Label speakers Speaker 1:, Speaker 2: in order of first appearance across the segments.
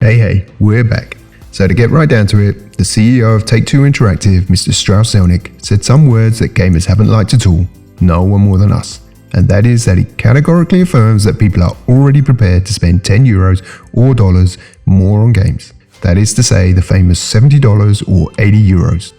Speaker 1: Hey, we're back. So to get right down to it, the CEO of Take-Two Interactive, Mr. Strauss Zelnick, said some words that gamers haven't liked at all, no one more than us. And that is that he categorically affirms that people are already prepared to spend €10 or dollars more on games. That is to say, the famous $70 or €80.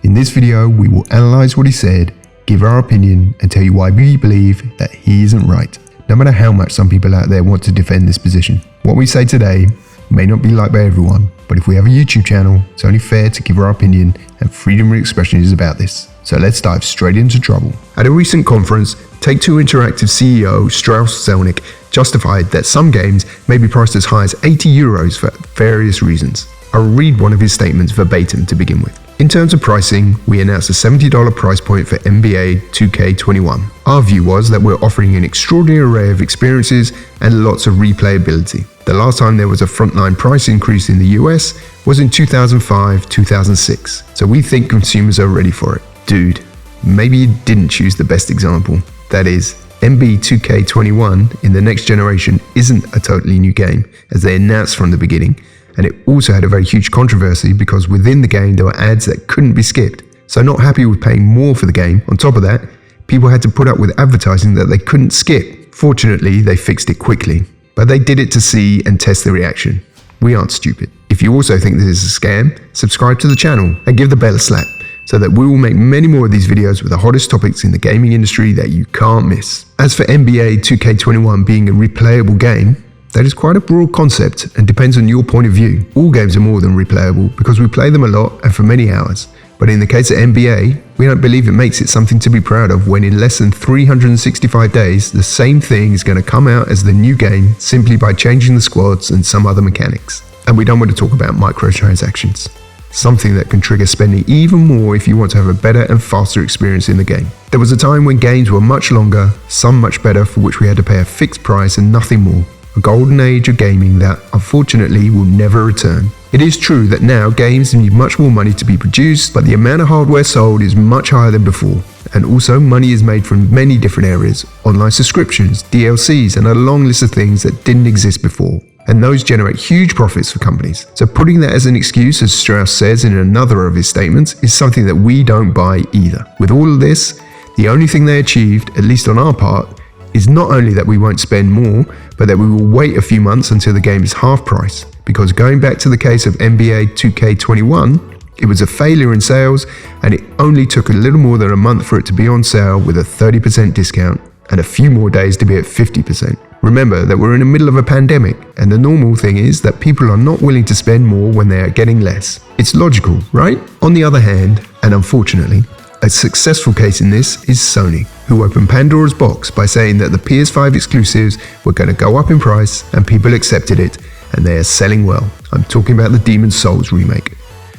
Speaker 1: In this video, we will analyze what he said, give our opinion, and tell you why we believe that he isn't right, no matter how much some people out there want to defend this position. What we say today may not be liked by everyone, but if we have a YouTube channel, it's only fair to give our opinion, and freedom of expression is about this. So let's dive straight into trouble. At a recent conference, Take-Two Interactive CEO Strauss Zelnick justified that some games may be priced as high as €80 for various reasons. I'll read one of his statements verbatim to begin with. In terms of pricing, we announced a $70 price point for NBA 2K21. Our view was that we're offering an extraordinary array of experiences and lots of replayability. The last time there was a frontline price increase in the US was in 2005-2006, so we think consumers are ready for it. Dude, maybe you didn't choose the best example. That is, NBA 2K21 in the next generation isn't a totally new game, as they announced from the beginning. And it also had a very huge controversy because within the game there were ads that couldn't be skipped. So not happy with paying more for the game, on top of that, people had to put up with advertising that they couldn't skip. Fortunately, they fixed it quickly. But they did it to see and test the reaction. We aren't stupid. If you also think this is a scam, subscribe to the channel and give the bell a slap, so that we will make many more of these videos with the hottest topics in the gaming industry that you can't miss. As for NBA 2K21 being a replayable game, that is quite a broad concept and depends on your point of view. All games are more than replayable because we play them a lot and for many hours. But in the case of NBA, we don't believe it makes it something to be proud of when in less than 365 days, the same thing is going to come out as the new game simply by changing the squads and some other mechanics. And we don't want to talk about microtransactions, something that can trigger spending even more if you want to have a better and faster experience in the game. There was a time when games were much longer, some much better, for which we had to pay a fixed price and nothing more. A golden age of gaming that, unfortunately, will never return. It is true that now games need much more money to be produced, but the amount of hardware sold is much higher than before. And also, money is made from many different areas: online subscriptions, DLCs, and a long list of things that didn't exist before. And those generate huge profits for companies. So putting that as an excuse, as Strauss says in another of his statements, is something that we don't buy either. With all of this, the only thing they achieved, at least on our part, is not only that we won't spend more, but that we will wait a few months until the game is half price. Because going back to the case of NBA 2K21, it was a failure in sales, and it only took a little more than a month for it to be on sale with a 30% discount, and a few more days to be at 50%. Remember that we're in the middle of a pandemic, and the normal thing is that people are not willing to spend more when they are getting less. It's logical, right? On the other hand, and unfortunately, a successful case in this is Sony, who opened Pandora's box by saying that the PS5 exclusives were going to go up in price, and people accepted it, and they are selling well. I'm talking about the Demon's Souls remake.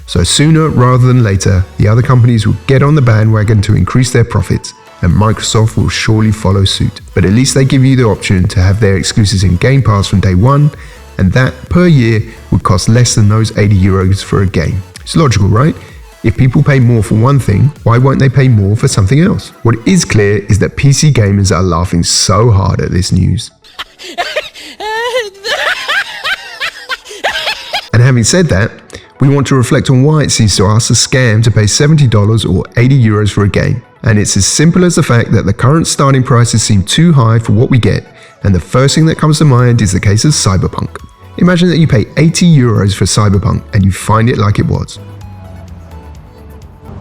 Speaker 1: So sooner rather than later, the other companies will get on the bandwagon to increase their profits, and Microsoft will surely follow suit. But at least they give you the option to have their exclusives in Game Pass from day one, and that per year would cost less than those €80 for a game. It's logical, right? If people pay more for one thing, why won't they pay more for something else? What is clear is that PC gamers are laughing so hard at this news. And having said that, we want to reflect on why it seems to us a scam to pay $70 or €80 for a game. And it's as simple as the fact that the current starting prices seem too high for what we get, and the first thing that comes to mind is the case of Cyberpunk. Imagine that you pay €80 for Cyberpunk and you find it like it was.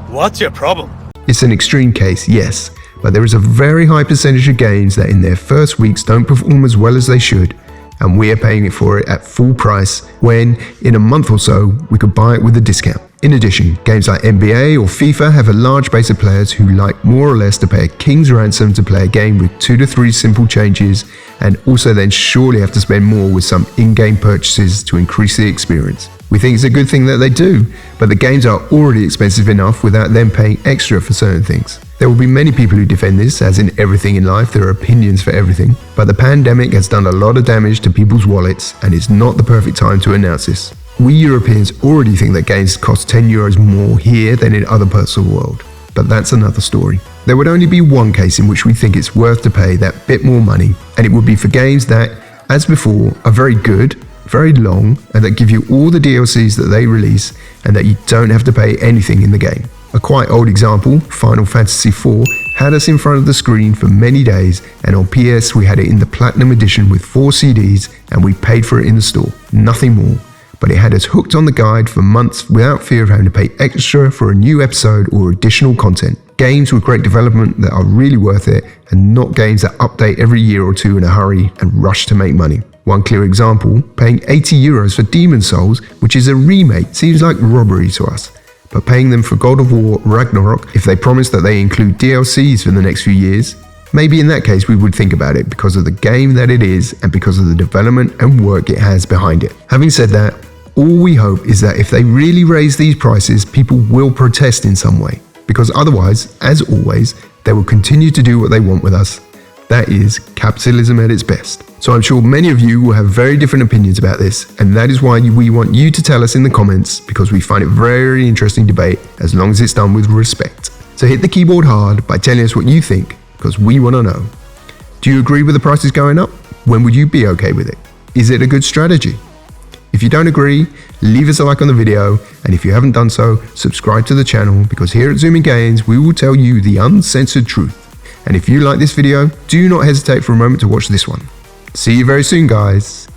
Speaker 2: What's your problem?
Speaker 1: It's an extreme case, yes, but there is a very high percentage of games that in their first weeks don't perform as well as they should, and we are paying for it at full price when, in a month or so, we could buy it with a discount. In addition, games like NBA or FIFA have a large base of players who like more or less to pay a king's ransom to play a game with 2 to 3 simple changes, and also then surely have to spend more with some in-game purchases to increase the experience. We think it's a good thing that they do, but the games are already expensive enough without them paying extra for certain things. There will be many people who defend this, as in everything in life, there are opinions for everything, but the pandemic has done a lot of damage to people's wallets, and it's not the perfect time to announce this. We Europeans already think that games cost €10 more here than in other parts of the world, but that's another story. There would only be one case in which we think it's worth to pay that bit more money, and it would be for games that, as before, are very good, very long, and that give you all the DLCs that they release and that you don't have to pay anything in the game. A quite old example, Final Fantasy IV, had us in front of the screen for many days, and on PS we had it in the Platinum Edition with 4 CDs and we paid for it in the store, nothing more. But it had us hooked on the guide for months without fear of having to pay extra for a new episode or additional content. Games with great development that are really worth it, and not games that update every year or two in a hurry and rush to make money. One clear example, paying €80 for Demon's Souls, which is a remake, seems like robbery to us. But paying them for God of War Ragnarok, if they promise that they include DLCs for the next few years, maybe in that case we would think about it because of the game that it is and because of the development and work it has behind it. Having said that, all we hope is that if they really raise these prices, people will protest in some way. Because otherwise, as always, they will continue to do what they want with us. That is capitalism at its best. So I'm sure many of you will have very different opinions about this, and that is why we want you to tell us in the comments, because we find it very interesting debate as long as it's done with respect. So hit the keyboard hard by telling us what you think, because we want to know. Do you agree with the prices going up? When would you be okay with it? Is it a good strategy? If you don't agree, leave us a like on the video, and if you haven't done so, subscribe to the channel, because here at Zoomin Games we will tell you the uncensored truth. And if you like this video, do not hesitate for a moment to watch this one. See you very soon, guys.